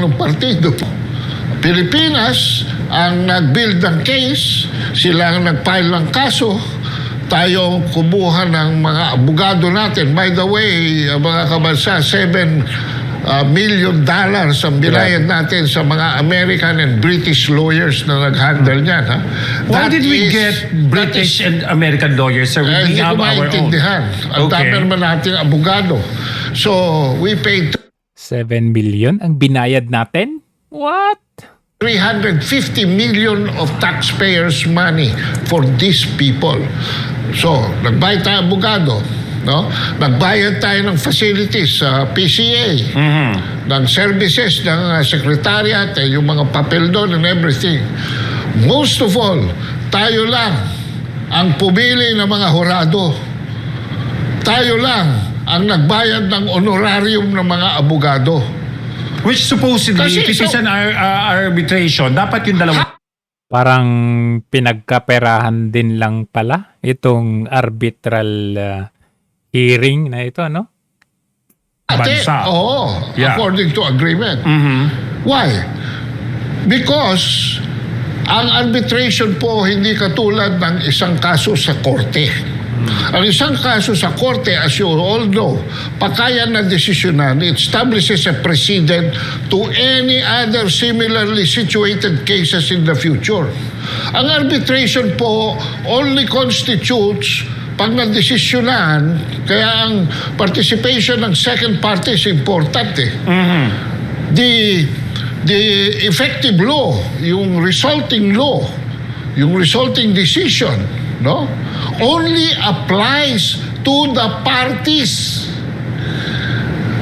anong partido. Pilipinas ang nag-build ng case, sila ang nag-file ng kaso, tayo kumuha ng mga abogado natin. By the way, mga kabansa, $7 million ang binayad natin sa mga American and British lawyers na nag-handle niyan. Ha? Why did we get British and American lawyers, sir? We have our own. Ang dami naman nating abogado. So, we paid 7 million ang binayad natin? What? 350 million of taxpayers' money for these people. So, nagbayad tayo abogado. No? Nagbayad tayo ng facilities sa PCA, ng services ng secretariat, yung mga papel doon and everything. Most of all, tayo lang ang pumili ng mga horado. Tayo lang ang nagbayad ng honorarium ng mga abogado. Which supposedly, Kasi, if it is an arbitration, dapat yung dalawa. Parang pinagkaperahan din lang pala itong arbitral hearing na ito, no? Bansa. Yeah. According to agreement. Why? Because ang arbitration po hindi katulad ng isang kaso sa korte. Ang isang kaso sa korte, as you all know, pagkaya na desisyonan, it establishes a precedent to any other similarly situated cases in the future. Ang arbitration po only constitutes pag nadesisyonan, kaya ang participation ng second party is important eh. The effective law, yung resulting decision, no, only applies to the parties.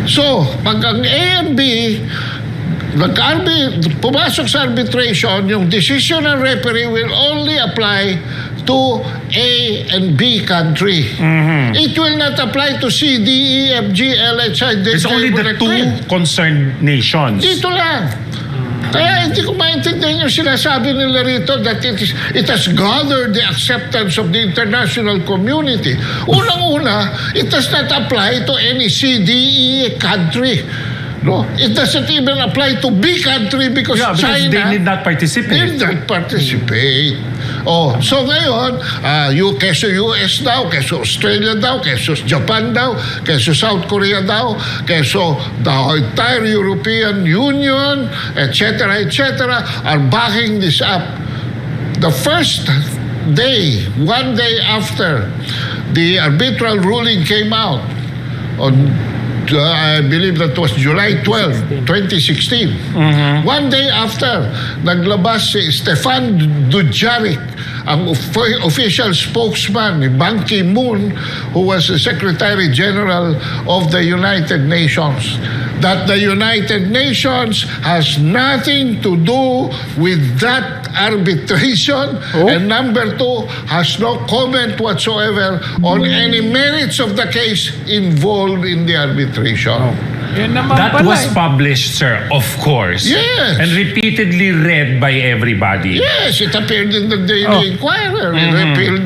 So, pag ang A and B pumasok sa arbitration, yung decision ng referee will only apply to A and B country. It will not apply to C, D, E, F, G, L, H, I, D, It's only the two concerned nations. Dito lang. Kaya hindi ko maintindihan yung sinasabi nila rito that it has gathered the acceptance of the international community. Unang-una, it does not apply to any C, D, E country. No, it doesn't even apply to B country because China they did not participate. So ngayon, keso US daw, keso Australia daw, keso Japan daw, keso South Korea daw, keso the entire European Union, etc., are backing this up. The first day, one day after the arbitral ruling came out on I believe that was July 12, 2016. One day after, naglabas si Stefan Dujarric, ang official spokesman ni Ban Ki-moon, who was the Secretary General of the United Nations, that the United Nations has nothing to do with that arbitration, and number two, has no comment whatsoever on any merits of the case involved in the arbitration. That was published, sir, of course. Yes. And repeatedly read by everybody. Yes, it appeared in the Daily Inquirer. It appeared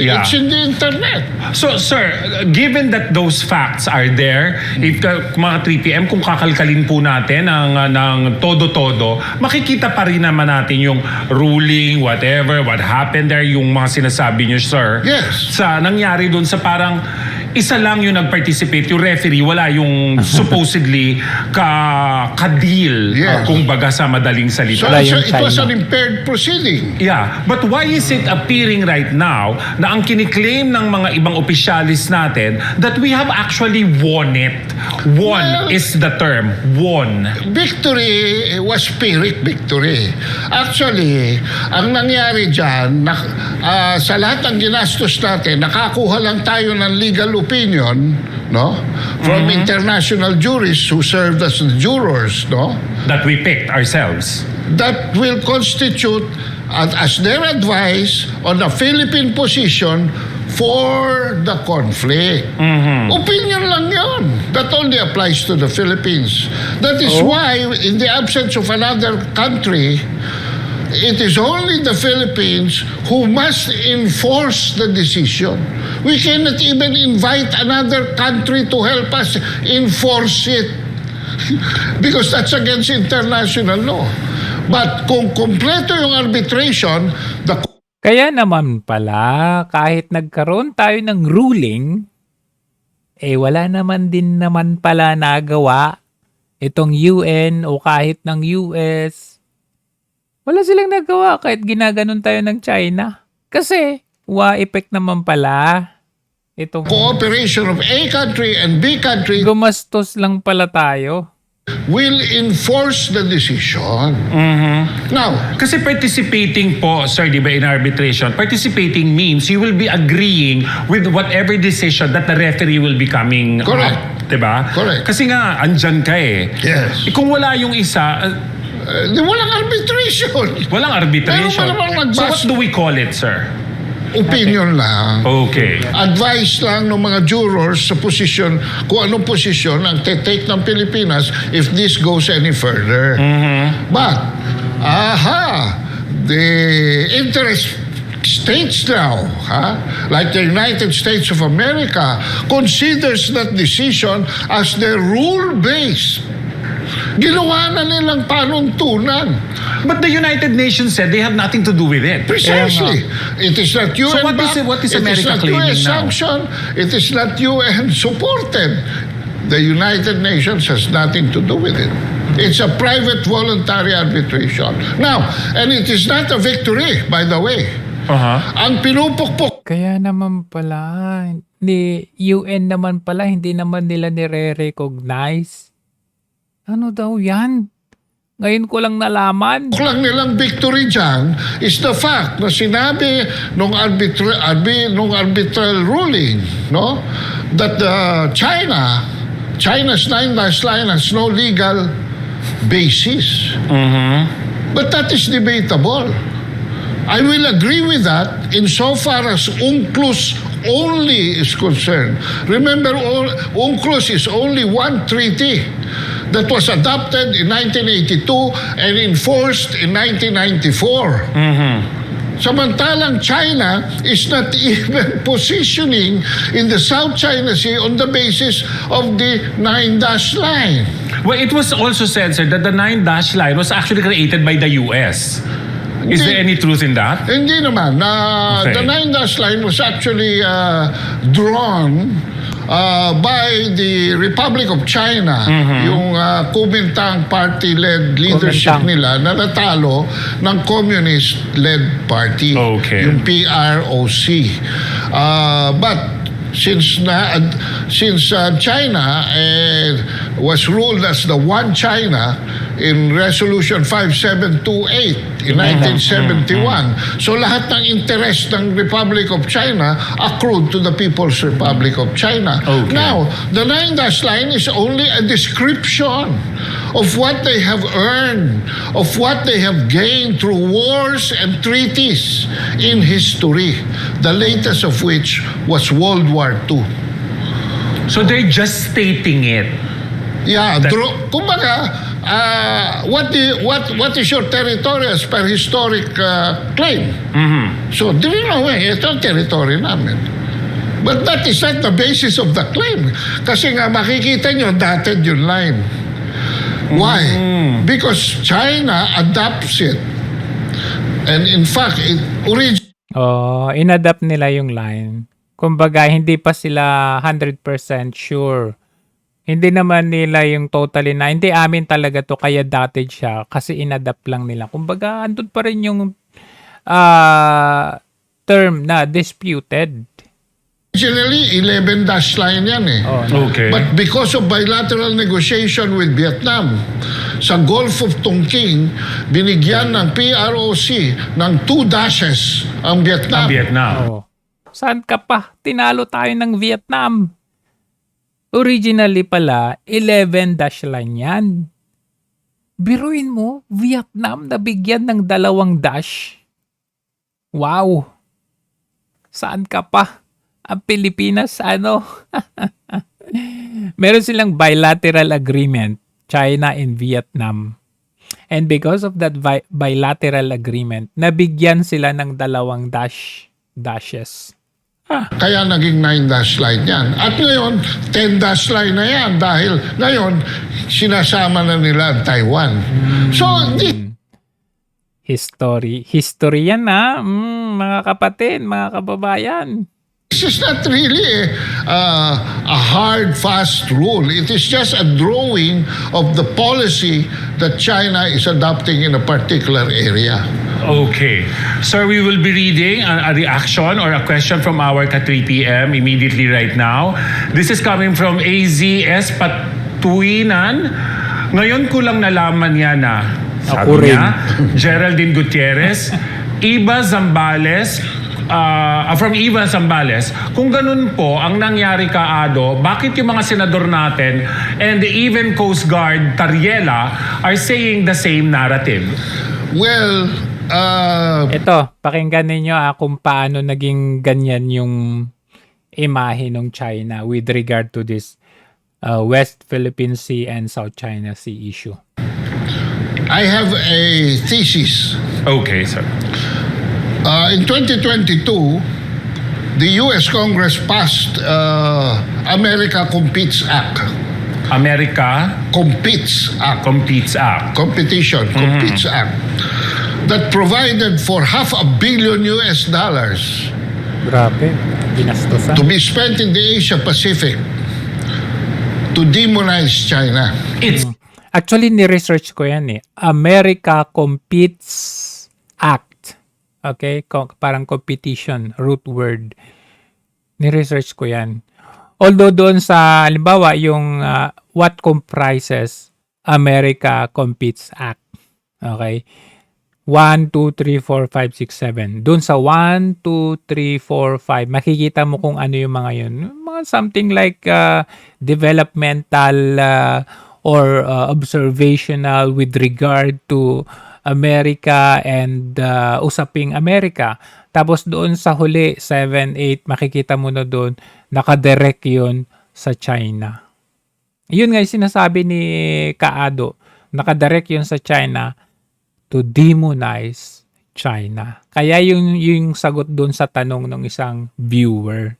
it's in the internet. So, sir, given that those facts are there, if mga 3PM, kung kakalkalin po natin ng todo-todo, makikita pa rin naman natin yung ruling, whatever, what happened there, yung mga sinasabi niyo, sir. Yes. Sa nangyari doon sa parang isa lang yung nag-participate, yung referee, wala yung supposedly ka-deal, kung baga sa madaling salita. So it was an impaired proceeding. Yeah, but why is it appearing right now na ang kiniklaim ng mga ibang opisyalis natin that we have actually won it? Won is the term. Won. Victory was Pyrrhic victory. Actually, ang nangyari dyan, sa lahat ng ginastos natin, nakakuha lang tayo ng legal opinion, no, from international juries who served as the jurors, no, that we picked ourselves, that will constitute as their advice on the Philippine position for the conflict. Opinion lang yun. That only applies to the Philippines. That is why, in the absence of another country, it is only the Philippines who must enforce the decision. We cannot even invite another country to help us enforce it. Because that's against international law. But kung kompleto yung arbitration, the Kaya naman pala, kahit nagkaroon tayo ng ruling, wala naman din naman pala nagawa itong UN o kahit ng US. Wala silang nagawa kahit ginaganon tayo ng China. Kasi, effect naman pala. Itong cooperation of A country and B country gumastos lang pala tayo. will enforce the decision. Now, Kasi participating po, sir, di ba, in arbitration, participating means you will be agreeing with whatever decision that the referee will be coming Correct. up. Di ba? Correct. Kasi nga, andyan ka eh. Yes. Kung wala yung isa, walang arbitration. walang arbitration. Pero walang So magbas- what do we call it, sir? Opinion lang. Okay. Advice lang ng mga jurors sa posisyon, kung anong posisyon ang take ng Pilipinas if this goes any further. But, the interest states now, like the United States of America, considers that decision as their rule-based. Ginawa na nilang panuntunan. But the United Nations said they have nothing to do with it. Precisely. It is not UN So what is- backed. what is It America not claiming US now? sanction. It is not UN supported. The United Nations has nothing to do with it. It's a private voluntary arbitration. Now, and it is not a victory, by the way. Ang pinupukpok Kaya naman pala, ni UN naman pala, hindi naman nila nire-recognize. Ano daw yan? Ngayon ko lang nalaman. lang nilang victory dyan is the fact na sinabi nung arbitral ruling, no, that China's 9-dash line has no legal basis. But that is debatable. I will agree with that insofar as UNCLOS only is concerned. Remember, UNCLOS is only one treaty that was adopted in 1982 and enforced in 1994. Samantalang China is not even positioning in the South China Sea on the basis of the 9-dash line. Well, it was also said, sir, that the 9-dash line was actually created by the US. Is there any truth in that? Hindi naman. Okay. The 9-dash line was actually drawn by the Republic of China, yung Kuomintang party-led leadership Kuomintang. nila na natalo ng communist-led party, Okay. yung PROC. But since China was ruled as the one China in Resolution 5728 in 1971. So lahat ng interest ng Republic of China accrued to the People's Republic of China. Okay. Now, the 9-dash line is only a description of what they have earned, of what they have gained through wars and treaties in history, the latest of which was World War II. So they're just stating it. Yeah, kumbaga, what is your territory as per historic claim? So, ito ang territory namin. But that is not the basis of the claim. Kasi nga makikita nyo, dotted yung line. Why? Because China adopts it. And in fact, Inadapt nila yung line. Kumbaga, hindi pa sila 100% sure. Hindi naman nila yung totally na, hindi amin talaga to, kaya dotted siya kasi inadapt lang nila. Kumbaga, andun pa rin yung term na disputed. originally 11-dash line yan eh. Okay. But because of bilateral negotiation with Vietnam, sa Gulf of Tonkin, binigyan ng PROC ng 2 dashes ang Vietnam. Ang Vietnam. Saan ka pa? Tinalo tayo ng Vietnam. Originally pala, 11-dash line yan. Biruin mo, Vietnam nabigyan ng 2 dash. Wow! Saan ka pa? Ang Pilipinas, ano? Meron silang bilateral agreement, China and Vietnam. And because of that bilateral agreement, nabigyan sila ng 2 dashes. Kaya naging 9-dash line yan. At ngayon, 10-dash line na yan dahil ngayon, sinasama na nila ang Taiwan. So, History yan na, mga kapatid, mga kababayan. this is not really a hard, fast rule. It is just a drawing of the policy that China is adopting in a particular area. Okay. Sir, we will be reading a reaction or a question from our ka-3PM immediately right now. This is coming from AZS Patuinan. Ngayon ko lang nalaman niya na, Ako sabi rin. niya, Geraldine Gutierrez, Iba Zambales, from Ivan Zambales, kung ganun po ang nangyari kaado, bakit yung mga senador natin and even Coast Guard Tariela are saying the same narrative? Well, Ito, pakinggan ninyo kung paano naging ganyan yung imahe ng China with regard to this West Philippine Sea and South China Sea issue. I have a thesis. Okay, sir. In 2022, the U.S. Congress passed America Competes Act. America Competes Act. Competes Act. Competition Competes Act. That provided for $500 million Grabe, ginastusan. to be spent in the Asia Pacific to demonize China. It's Actually, ni-research ko yan America Competes Act. Okay? Parang competition, root word. Ni-research ko yan. Although doon sa, halimbawa, yung what comprises America Competes Act. Okay? 1, 2, 3, 4, 5, 6, 7. Doon sa 1, 2, 3, 4, 5, makikita mo kung ano yung mga yun. Mga something like developmental or observational with regard to America and usaping America. Tapos doon sa huli, 7, 8, makikita mo na doon, nakadirect yun sa China. Yun nga yung sinasabi ni Kaado, nakadirect yun sa China to demonize China. Kaya yung sagot doon sa tanong ng isang viewer,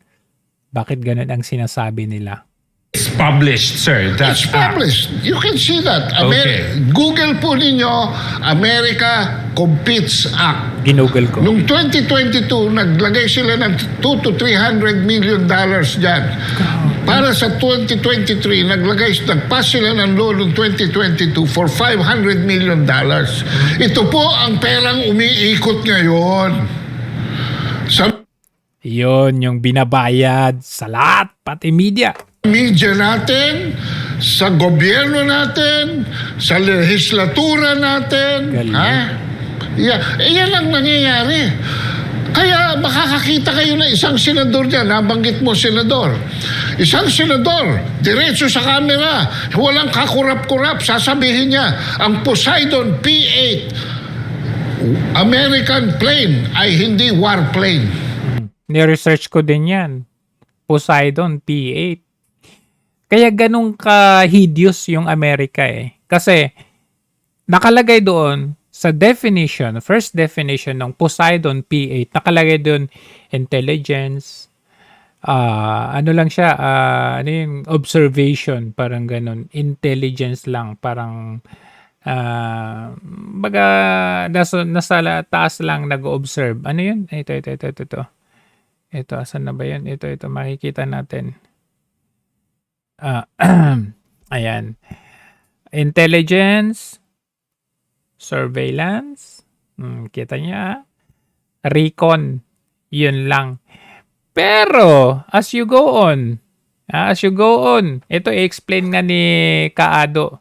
bakit ganun ang sinasabi nila? published, sir. That It's published. You can see that. Okay. Google po ninyo, America Competes Act. Ginugol ko. Noong 2022, naglagay sila ng 2 to 300 million dollars dyan. Para sa 2023, nagpass sila ng law noong 2022 for 500 million dollars. Ito po ang perang umiikot ngayon. Sa Yun, yung binabayad sa lahat, pati media. media natin, sa gobyerno natin, sa legislatura natin. Galing. Ha? Yan ang nangyayari. Kaya makakakita kayo na isang senador dyan, nabanggit mo senador. Isang senador, diretso sa camera, walang kakurap-kurap, sasabihin niya, ang Poseidon P-8 American plane ay hindi warplane. Ni-research ko din yan. Poseidon P-8. Kaya ganun ka-hideous yung Amerika Kasi nakalagay doon sa definition, first definition ng Poseidon P-8, nakalagay doon intelligence, ano lang siya, ano yung observation, parang ganun. Intelligence lang, parang baga nasa taas lang nag-observe. Ano yun? Ito. Ito, asan na ba yun? Ito, makikita natin. Ayan. Intelligence, surveillance, kita niya, recon, yun lang. Pero, as you go on, ito i-explain nga ni Kaado,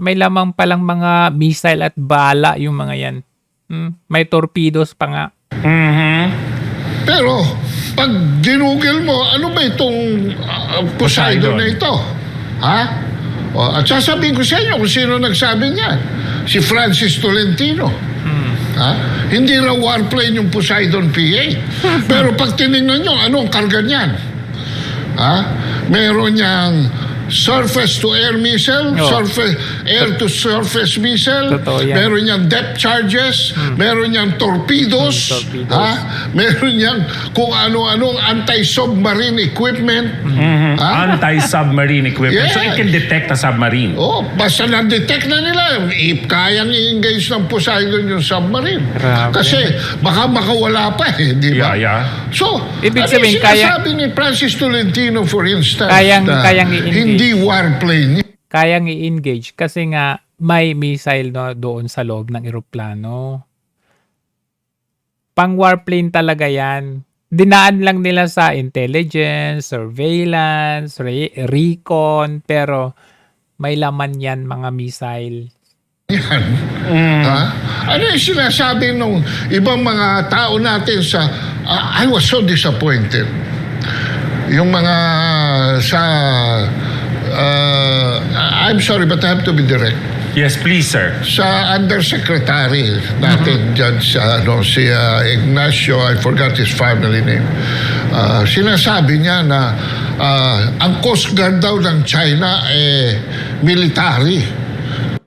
may lamang palang mga missile at bala yung mga yan. May torpedoes pa nga. Pero, pag ginugol mo, ano ba itong Poseidon na ito? Ha? At sasabihin ko sa inyo kung sino nagsabi niya. Si Francis Tolentino. Ha? Hindi raw warplane yung Poseidon P-8. Pero pag tinignan nyo, anong karga niyan? Ha? Meron niyang surface-to-air missile, Oo. air-to-surface missile, Totoo yan. meron niyang depth charges, meron niyang torpedoes, torpedoes. meron niyang kung ano-anong anti-submarine equipment. Ha? Anti-submarine equipment. So Yes. it can detect a submarine. Oh, basta na-detect na nila, kayang i-engage ng Poseidon yung submarine. Grabe. Kasi baka makawala pa di ba? Yeah. So, Ibig ano sabihin, yung sinasabi ni Francis Tolentino, for instance, Kayang na i-engage. hindi warplane. Kayang i-engage kasi nga may missile doon sa loob ng eroplano. Pang warplane talaga yan. Dinaan lang nila sa intelligence, surveillance, recon, pero may laman yan mga missile. Yan. Ha? Ano yung sinasabi nung ibang mga tao natin sa... I was so disappointed. Yung mga sa... I'm sorry, but I have to be direct. Yes, please, sir. Sa undersecretary natin dyan sa si Ignacio, I forgot his family name. Sinasabi niya na ang Coast Guard daw ng China military.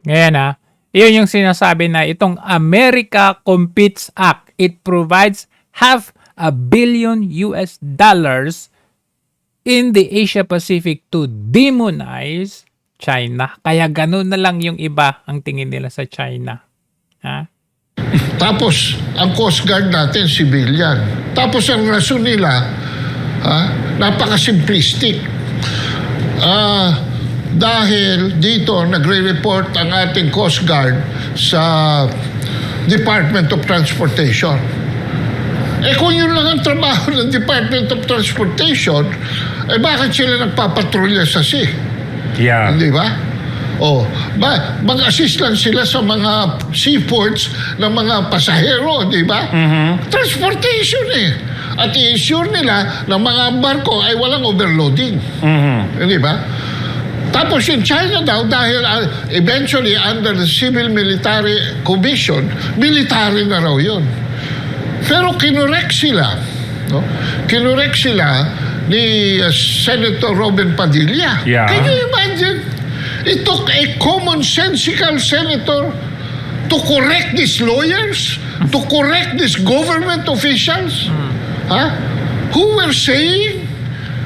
Ngayon iyon yung sinasabi na itong America Competes Act. It provides $500 million in the Asia Pacific to demonize China. Kaya ganun na lang yung iba ang tingin nila sa China. Ha? Tapos, ang Coast Guard natin, civilian. Tapos, ang rason nila, napaka-simplistic. Dahil dito, nagre-report ang ating Coast Guard sa Department of Transportation. Kung yun lang ang trabaho ng Department of Transportation, bakit sila nagpapatrolya sa sea? Yeah. Hindi ba? Mag-assist lang sila sa mga seaports ng mga pasahero, di ba? Transportation At i-ensure nila na mga barko ay walang overloading. Di ba? Tapos yung China daw, dahil eventually under the Civil Military Commission, military na raw yun. Pero kinorek sila. Kinorek sila ni Senator Robin Padilla. Yeah. Can you imagine? It took a common-sensical senator to correct these lawyers, to correct these government officials, who were saying,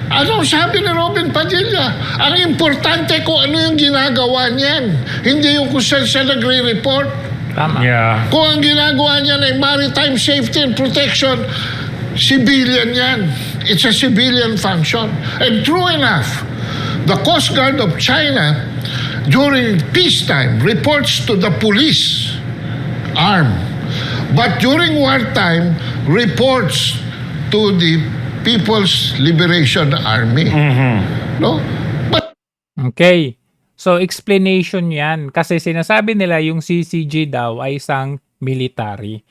ano sabi ni Robin Padilla? Ang importante kung ano yung ginagawa niyan, hindi yung kung saan siya nagre-report. Tama. Yeah. Kung ang ginagawa niyan ay maritime safety and protection, civilian yan. It's a civilian function. And true enough, the Coast Guard of China during peacetime reports to the police arm. But during wartime, reports to the People's Liberation Army. No? But Okay. So, explanation yan. Kasi sinasabi nila yung CCG daw ay isang military.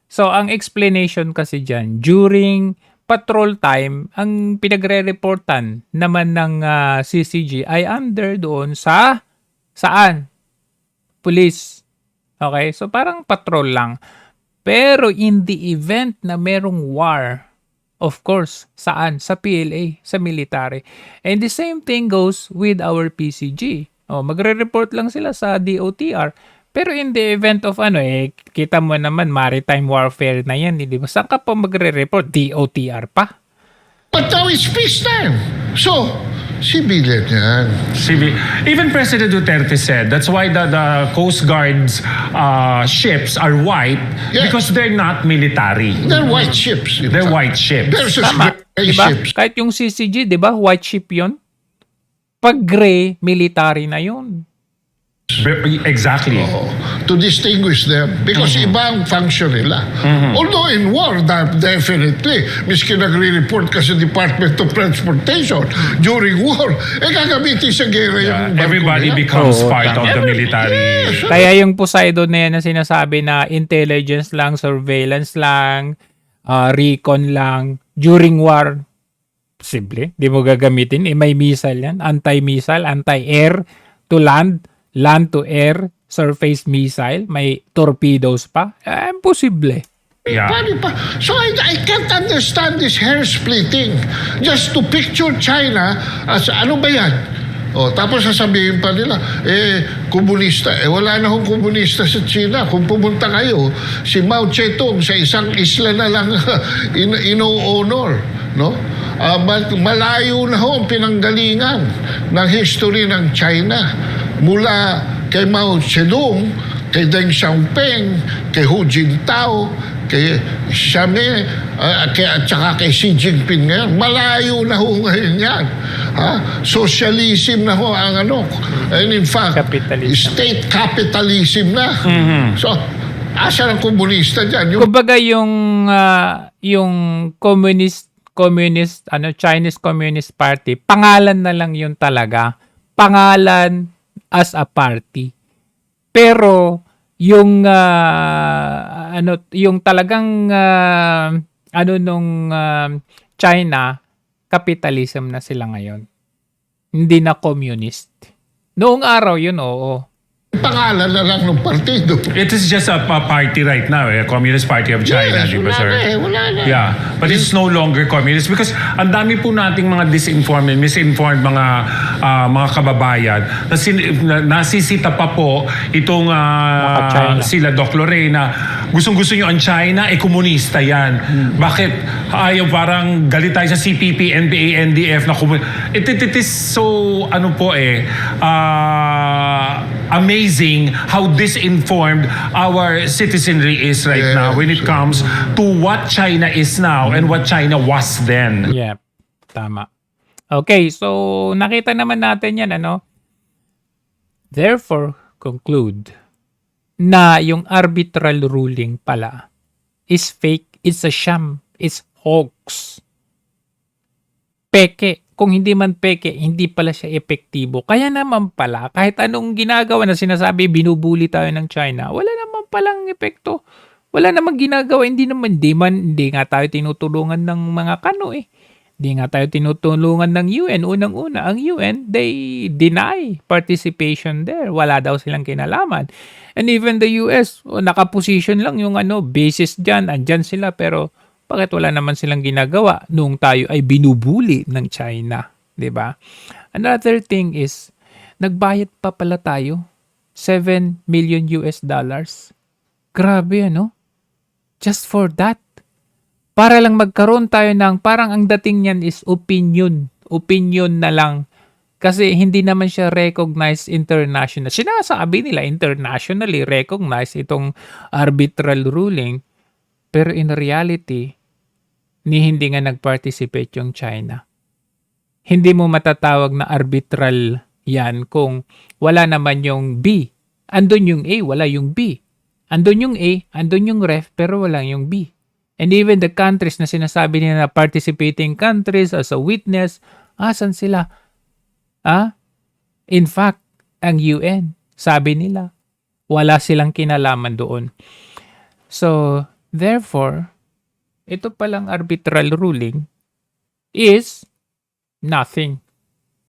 So, ang explanation kasi dyan, during patrol time, ang pinagre-reportan naman ng CCG ay under doon sa saan? Police. Okay? So, parang patrol lang. Pero in the event na merong war, of course, saan? Sa PLA, sa military. And the same thing goes with our PCG. Magre-report lang sila sa DOTR. Pero in the event of kita mo naman, maritime warfare na yan. Di ba? Saan ka pa magre-report? DOTR pa? now it's peacetime. So, civilian yan. Even President Duterte said that's why the Coast Guard's ships are white because they're not military. They're white ships. They're white ships. Versus Tama. gray Diba? ships. Kahit yung CCG, di ba? White ship yon. Pag gray, military na yun. Exactly. To distinguish them because iba ang function nila. Although in war, definitely, miski nagre-report ka sa Department of Transportation during war, gagamitin sa gera yung barko Everybody nila. becomes Oo, part tama. of the military. Kaya yung Poseidon na yan na sinasabi na intelligence lang, surveillance lang, recon lang, during war, posible, di mo gagamitin. May missile yan, anti-missile, anti-air to land, land to air, surface missile, may torpedoes pa. Imposible. Yeah. Paano pa? So I can't understand this hair splitting. Just to picture China as ano ba yan? Tapos sasabihin pa nila, komunista. Wala na hong komunista sa China. Kung pumunta kayo, si Mao Zedong sa isang isla na lang ino-honor. No? Malayo na ho ang pinanggalingan ng history ng China. Mula kay Mao Zedong, kay Deng Xiaoping, kay Hu Jintao, kay Xiamen, at saka kay Xi Jinping ngayon. Malayo na ho ngayon yan. Socialism na ho ang ano. And in fact, Capitalism. state capitalism na. So, asa ng komunista dyan? Kumbaga yung communist Chinese Communist Party, pangalan na lang yun talaga. Pangalan as a party. Pero yung yung talagang China, capitalism na sila ngayon. Hindi na communist. Noong araw yun, oo. Pangalan na lang ng partido. It is just a party right now, Communist Party of China, Yes, di ba, wala sir? na wala na. Yeah, but it's no longer communist because ang dami po nating mga disinformed and misinformed mga kababayan na nasisita pa po itong China. sila Doc Lorena. Gustong-gusto nyo ang China, komunista yan. Bakit? Ayaw parang galit tayo sa CPP, NBA, NDF na it is so, amazing how disinformed our citizenry is right now when it comes to what China is now and what China was then. Yeah, tama. Okay, so nakita naman natin yan, Therefore, conclude na yung arbitral ruling pala is fake, it's a sham, it's hoax. Peke. Kung hindi man peke, hindi pala siya epektibo. Kaya naman pala, kahit anong ginagawa na sinasabi, binubuli tayo ng China, wala naman palang epekto. Wala namang ginagawa. Hindi nga tayo tinutulungan ng mga kano eh. Hindi nga tayo tinutulungan ng UN. Unang-una, ang UN, they deny participation there. Wala daw silang kinalaman. And even the US, nakaposition lang yung basis dyan. Andyan sila pero bakit wala naman silang ginagawa nung tayo ay binubuli ng China, 'di ba? Another thing is nagbayad pa pala tayo $7 million. Grabe Just for that. Para lang magkaroon tayo ng parang ang dating niyan is opinion na lang. Kasi hindi naman siya recognized international. Sinasabi nila internationally recognized itong arbitral ruling. Pero in reality, hindi nga nag-participate yung China. Hindi mo matatawag na arbitral yan kung wala naman yung B. Andun yung A, wala yung B. Andun yung A, andun yung ref, pero wala yung B. And even the countries na sinasabi nila na participating countries as a witness, asan sila? In fact, ang UN, sabi nila, wala silang kinalaman doon. So, therefore, ito palang arbitral ruling is nothing.